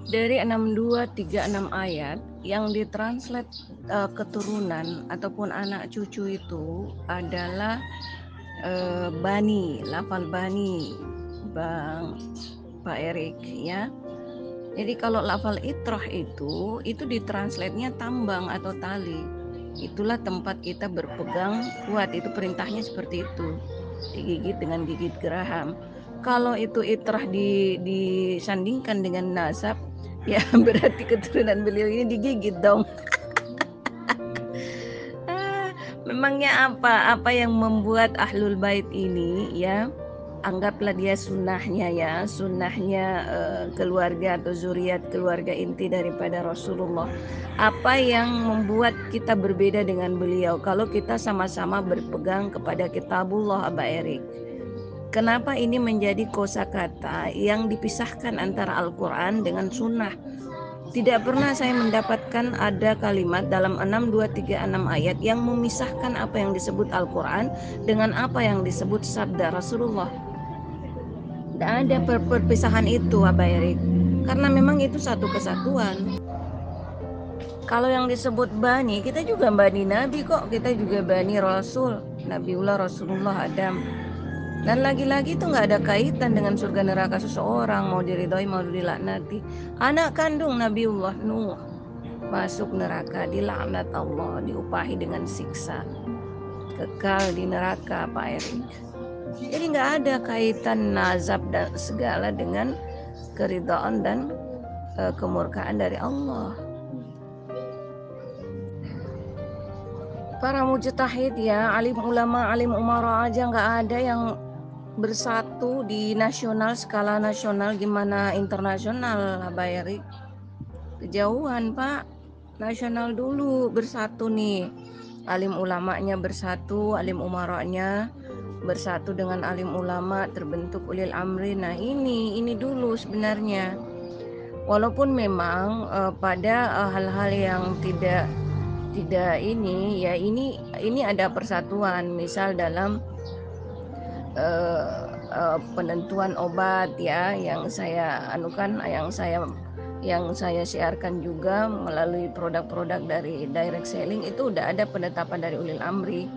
Dari 6236 ayat yang ditranslate keturunan ataupun anak cucu itu adalah bani, lafal bani, Bang Pak Erik ya. Jadi kalau lafal itrah itu ditranslate-nya tambang atau tali. Itulah tempat kita berpegang kuat, itu perintahnya seperti itu. Digigit dengan gigit geraham. Kalau itu itrah disandingkan dengan nasab, ya berarti keturunan beliau ini digigit dong. Memangnya apa yang membuat ahlul bait ini ya, anggaplah dia sunnahnya keluarga atau zuriat keluarga inti daripada Rasulullah. Apa yang membuat kita berbeda dengan beliau kalau kita sama-sama berpegang kepada kitabullah, Aba Erik? Kenapa ini menjadi kosakata yang dipisahkan antara Al-Quran dengan sunnah? Tidak pernah saya mendapatkan ada kalimat dalam 6236 ayat yang memisahkan apa yang disebut Al-Quran dengan apa yang disebut sabda Rasulullah. Tidak ada perpisahan itu, Aba Erik. Karena memang itu satu kesatuan. Kalau yang disebut bani, kita juga bani Nabi kok. Kita juga bani Rasul, Nabiullah Rasulullah Adam. Dan lagi-lagi itu nggak ada kaitan dengan surga neraka seseorang, mau diridhoi mau dilaknati. Anak kandung Nabiullah Nuh masuk neraka, dilaknat Allah, diupahi dengan siksa, kekal di neraka, Pak Erik. Jadi nggak ada kaitan nazab dan segala dengan keridhaan dan kemurkaan dari Allah. Para mujtahid ya, alim ulama, alim umara aja nggak ada yang bersatu di nasional, skala nasional, gimana internasional, Abah Erik? Kejauhan Pak, nasional dulu bersatu nih. Alim ulamanya bersatu, alim umaranya bersatu dengan alim ulama, terbentuk ulil amri. Nah ini dulu sebenarnya. Walaupun memang pada hal-hal yang tidak ini ya, ini ada persatuan, misal dalam penentuan obat ya, yang saya anukan, yang saya siarkan juga melalui produk-produk dari direct selling, itu udah ada penetapan dari ulil amri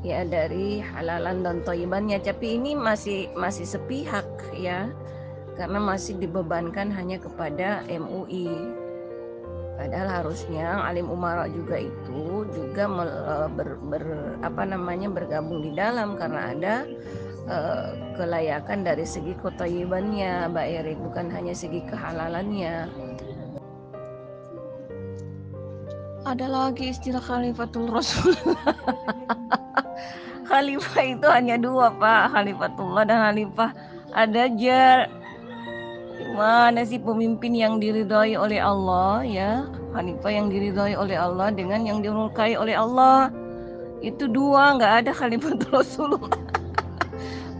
ya, dari halalan dan thayyibannya. Tapi ini masih sepihak ya, karena masih dibebankan hanya kepada MUI. Padahal harusnya alim umara juga itu juga bergabung di dalam, karena ada kelayakan dari segi kotayibannya, Mbak Erik, bukan hanya segi kehalalannya. Ada lagi istilah khalifatul rasul. Khalifah itu hanya dua Pak, khalifatullah dan khalifah ad-dajjal. Mana sih pemimpin yang diridhai oleh Allah ya, khalifah yang diridhai oleh Allah dengan yang dimurkai oleh Allah? Itu dua, nggak ada khalifatul rasulullah.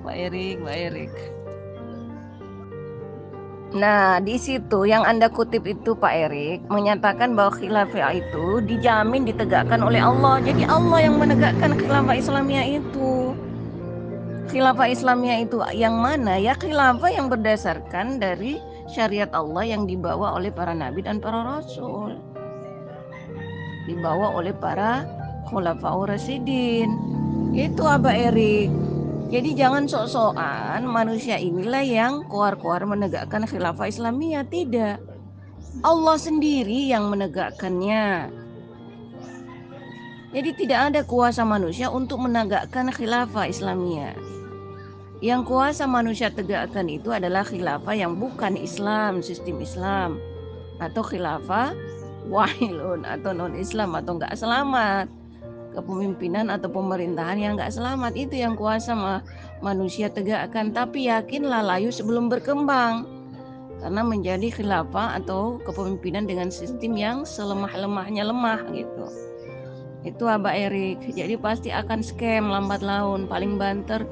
Pak Erik. Nah, di situ yang Anda kutip itu Pak Erik menyatakan bahwa khilafah itu dijamin ditegakkan oleh Allah. Jadi Allah yang menegakkan khilafah Islamiyah itu. Khilafah Islamiyah itu yang mana? Ya khilafah yang berdasarkan dari syariat Allah yang dibawa oleh para nabi dan para rasul. Dibawa oleh para khulafaur rasyidin. Itu Abah Erik. Jadi jangan sok-sokan manusia inilah yang keluar-keluar menegakkan khilafah Islamiyah. Tidak. Allah sendiri yang menegakkannya. Jadi tidak ada kuasa manusia untuk menegakkan khilafah Islamiyah. Yang kuasa manusia tegakkan itu adalah khilafah yang bukan Islam, sistem Islam, atau khilafah wahilun atau non Islam atau enggak selamat, kepemimpinan atau pemerintahan yang enggak selamat. Itu yang kuasa manusia tegakkan. Tapi yakinlah layu sebelum berkembang, karena menjadi khilafah atau kepemimpinan dengan sistem yang selemah-lemahnya lemah gitu. Itu Abah Erik. Jadi pasti akan scam lambat laun. Paling banter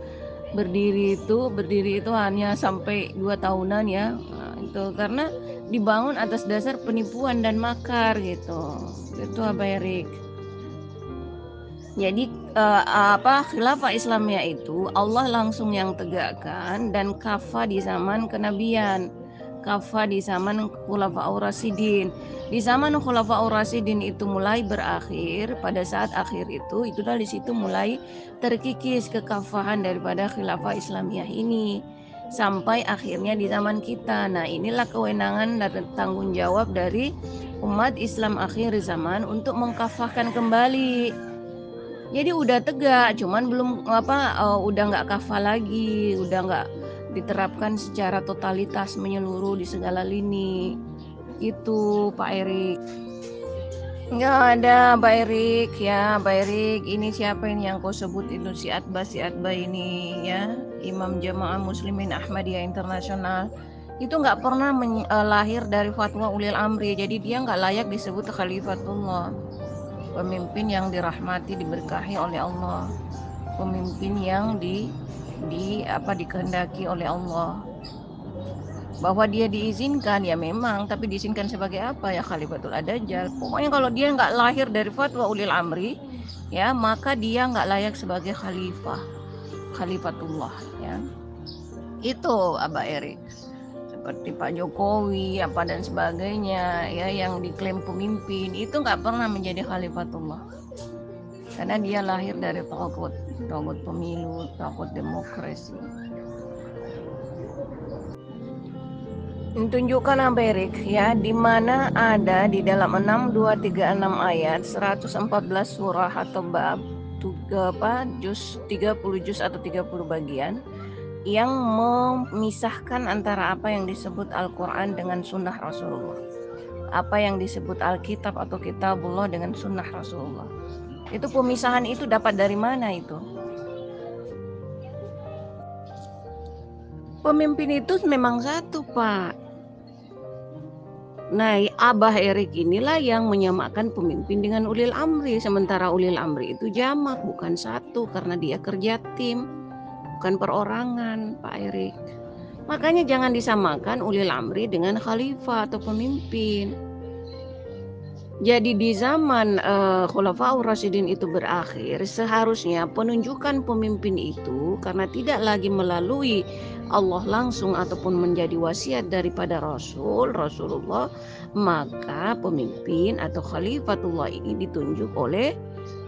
berdiri itu hanya sampai 2 tahunan ya. Nah, itu karena dibangun atas dasar penipuan dan makar gitu. Itu Abah Erik. Jadi khilafah Islamiyah itu Allah langsung yang tegakkan dan kafah di zaman kenabian. kafah di zaman Khulafaur Rasyidin. Di zaman Khulafaur Rasyidin itu mulai berakhir, pada saat akhir itu dari situ mulai terkikis kekafahan daripada khilafah Islamiyah ini sampai akhirnya di zaman kita. Nah, inilah kewenangan dan tanggung jawab dari umat Islam akhir zaman untuk mengkafahkan kembali. Jadi udah tegak, cuman belum udah nggak kafah lagi, udah nggak diterapkan secara totalitas menyeluruh di segala lini. Itu Pak Erik. Nggak ada Pak Erik ya, Pak Erik. Ini siapa ini yang kau sebut itu si Atba ini ya, Imam Jamaah Muslimin Ahmadiyah Internasional. Itu nggak pernah lahir dari fatwa ulil amri, jadi dia nggak layak disebut khalifatullah. Pemimpin yang dirahmati, diberkahi oleh Allah, pemimpin yang dikehendaki oleh Allah. Bahwa dia diizinkan ya memang, tapi diizinkan sebagai apa ya, Khalifatul Ad-Dajjal. Pokoknya kalau dia nggak lahir dari fatwa ulil amri ya, maka dia nggak layak sebagai khalifatullah ya. Itu Abah Erik. Seperti Pak Jokowi apa dan sebagainya ya, yang diklaim pemimpin itu nggak pernah menjadi khalifatullah, karena dia lahir dari togut pemilu, togut demokrasi. Tunjukkan Amerik ya, di mana ada di dalam 6236 ayat 114 surah atau bab juz 30 juz atau 30 bagian yang memisahkan antara apa yang disebut Al-Quran dengan sunnah Rasulullah, apa yang disebut Alkitab atau Kitabullah dengan sunnah Rasulullah. Itu pemisahan itu dapat dari mana itu? Pemimpin itu memang satu, Pak. Nah, Abah Erik inilah yang menyamakan pemimpin dengan ulil amri. Sementara ulil amri itu jamak, bukan satu, karena dia kerja tim, bukan perorangan, Pak Erik. Makanya jangan disamakan ulil amri dengan khalifah atau pemimpin. Jadi di zaman Khulafaur Rasyidin itu berakhir, seharusnya penunjukan pemimpin itu karena tidak lagi melalui Allah langsung ataupun menjadi wasiat daripada Rasulullah, maka pemimpin atau khalifatullah ini ditunjuk oleh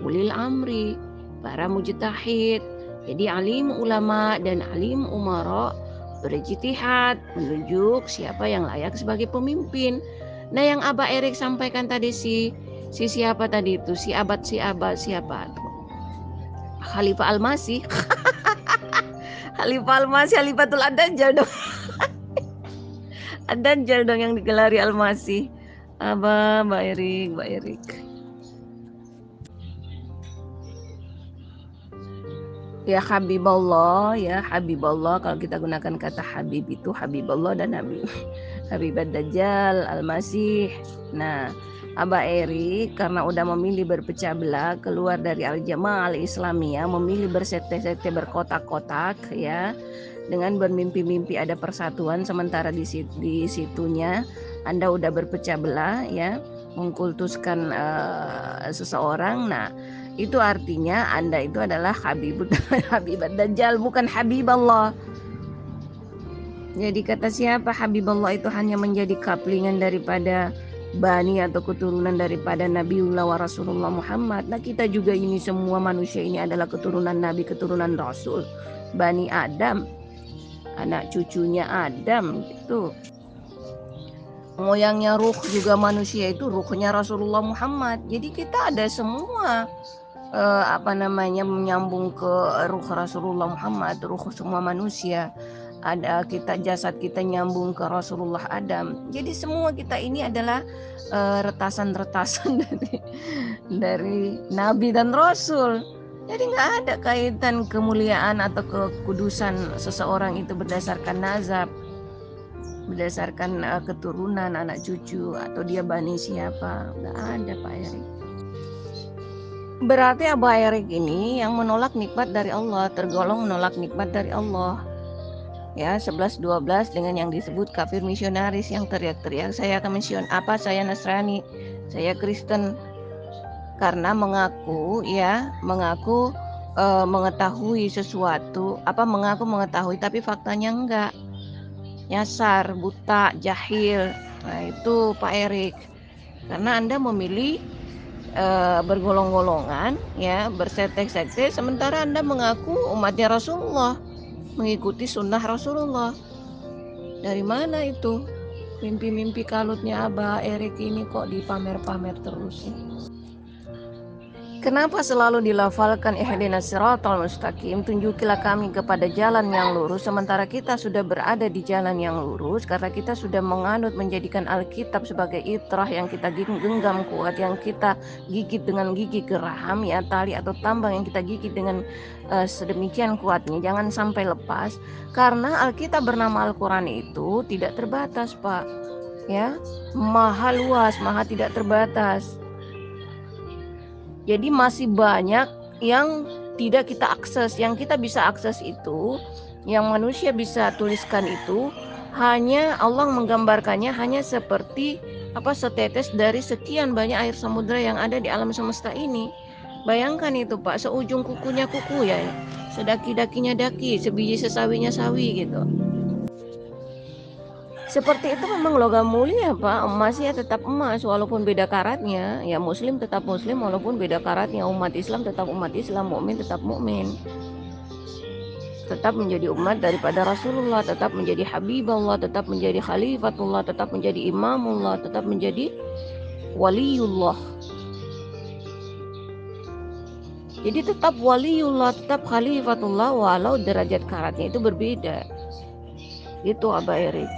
ulil amri, para mujtahid. Jadi alim ulama dan alim umara berijtihad menunjuk siapa yang layak sebagai pemimpin. Nah, yang Abah Erik sampaikan tadi si siapa tadi itu, si abad siapa tuh? Khalifah Al-Masih. Khalifah Al-Masih, Khalifatul Ad-Dajjal dong. Ad-Dajjal dong yang digelari Al-Masih. Mbak Erik. Ya Habiballah, kalau kita gunakan kata Habib itu Habiballah dan Habib Ad-Dajjal, Al-Masih. Nah, Abah Erik karena udah memilih berpecah belah, keluar dari Al-Jamaah Al-Islamiyah, memilih bersekte-sekte, berkotak-kotak ya, dengan bermimpi-mimpi ada persatuan, sementara di situnya Anda udah berpecah belah ya, mengkultuskan seseorang. Nah, itu artinya Anda itu adalah Habib Ad-Dajjal, bukan Habiballah. Jadi kata siapa Habiballah itu hanya menjadi kaplingan daripada bani atau keturunan daripada Nabiullah wa Rasulullah Muhammad. Nah, kita juga ini semua manusia ini adalah keturunan Nabi, keturunan Rasul, Bani Adam, anak cucunya Adam gitu. Moyangnya ruh juga manusia itu ruhnya Rasulullah Muhammad. Jadi kita ada semua menyambung ke ruh Rasulullah Muhammad, ruh semua manusia. Ada kita, jasad kita nyambung ke Rasulullah Adam. Jadi semua kita ini adalah retasan-retasan dari Nabi dan Rasul. Jadi nggak ada kaitan kemuliaan atau kekudusan seseorang itu berdasarkan nazab, berdasarkan keturunan anak cucu atau dia bani siapa. Nggak ada, Pak Erik. Berarti Abah Erik ini yang menolak nikmat dari Allah, tergolong menolak nikmat dari Allah. Ya, 11-12 dengan yang disebut kafir misionaris yang teriak-teriak saya saya Nasrani, saya Kristen, karena mengaku mengetahui sesuatu, mengaku mengetahui tapi faktanya enggak. nyasar, buta, jahil. Nah, itu Pak Erik. Karena Anda memilih bergolong-golongan, ya, bersekte-sekte, sementara Anda mengaku umatnya Rasulullah, mengikuti sunnah Rasulullah. Dari mana itu? Mimpi-mimpi kalutnya Abah Erik ini kok dipamer-pamer terus ya? Kenapa selalu dilafalkan ihdinas siratal mustaqim, tunjukilah kami kepada jalan yang lurus, sementara kita sudah berada di jalan yang lurus karena kita sudah menganut menjadikan Alkitab sebagai itrah yang kita genggam kuat, yang kita gigit dengan gigi geraham, ya, tali atau tambang yang kita gigit dengan sedemikian kuatnya, jangan sampai lepas, karena Alkitab bernama Al-Quran itu tidak terbatas, Pak, ya, maha luas, maha tidak terbatas. Jadi masih banyak yang tidak kita akses. Yang kita bisa akses itu, yang manusia bisa tuliskan itu, hanya Allah menggambarkannya hanya seperti setetes dari sekian banyak air samudera yang ada di alam semesta ini. Bayangkan itu, Pak, seujung kukunya kuku, ya, sedaki-dakinya daki, sebiji sesawinya sawi gitu. Seperti itu memang logam mulia, Pak. Emas ya tetap emas walaupun beda karatnya. Ya, muslim tetap muslim walaupun beda karatnya. Umat Islam tetap umat Islam, mukmin tetap mukmin. Tetap menjadi umat daripada Rasulullah, tetap menjadi Habibullah, tetap menjadi Khalifatullah, tetap menjadi Imamullah, tetap menjadi Waliullah. Jadi tetap Waliullah, tetap Khalifatullah walau derajat karatnya itu berbeda. Itu Abah Erik.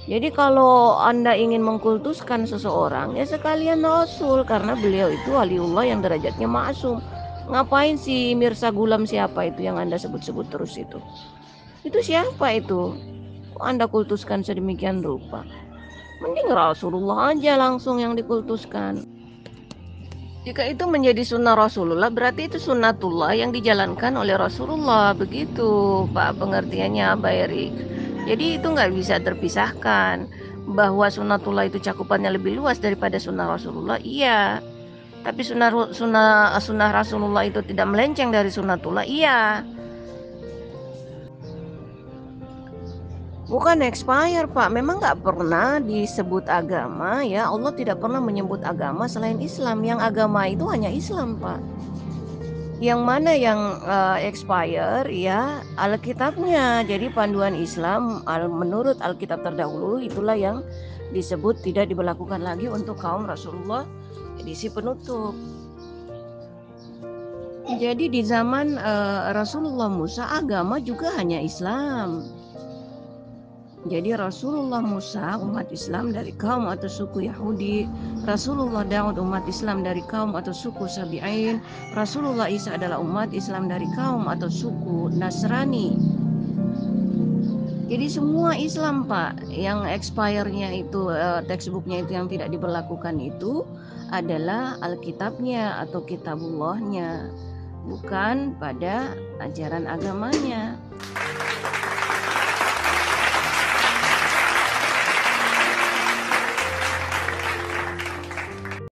Jadi kalau Anda ingin mengkultuskan seseorang, ya sekalian Rasul, karena beliau itu waliullah yang derajatnya ma'asum. Ngapain si Mirza Gulam siapa itu yang Anda sebut-sebut terus itu? Itu siapa itu? Kok Anda kultuskan sedemikian rupa? Mending Rasulullah aja langsung yang dikultuskan. Jika itu menjadi sunnah Rasulullah, berarti itu sunnatullah yang dijalankan oleh Rasulullah. Begitu Pak pengertiannya, Mbak Erik. Jadi itu nggak bisa terpisahkan. Bahwa sunnatullah itu cakupannya lebih luas daripada sunnah Rasulullah, iya. Tapi sunnah Rasulullah itu tidak melenceng dari sunnatullah, iya. Bukan expire, Pak. Memang nggak pernah disebut agama, ya. Allah tidak pernah menyebut agama selain Islam. Yang agama itu hanya Islam, Pak. Yang mana yang expire, ya, Alkitabnya. Jadi panduan Islam menurut Alkitab terdahulu itulah yang disebut tidak diberlakukan lagi untuk kaum Rasulullah edisi penutup. Jadi di zaman Rasulullah Musa agama juga hanya Islam. Jadi Rasulullah Musa umat Islam dari kaum atau suku Yahudi, Rasulullah Daud umat Islam dari kaum atau suku Sabi'in, Rasulullah Isa adalah umat Islam dari kaum atau suku Nasrani. Jadi semua Islam, Pak, yang expire-nya itu textbook-nya itu yang tidak diberlakukan itu adalah Alkitabnya atau Kitabullahnya, bukan pada ajaran agamanya.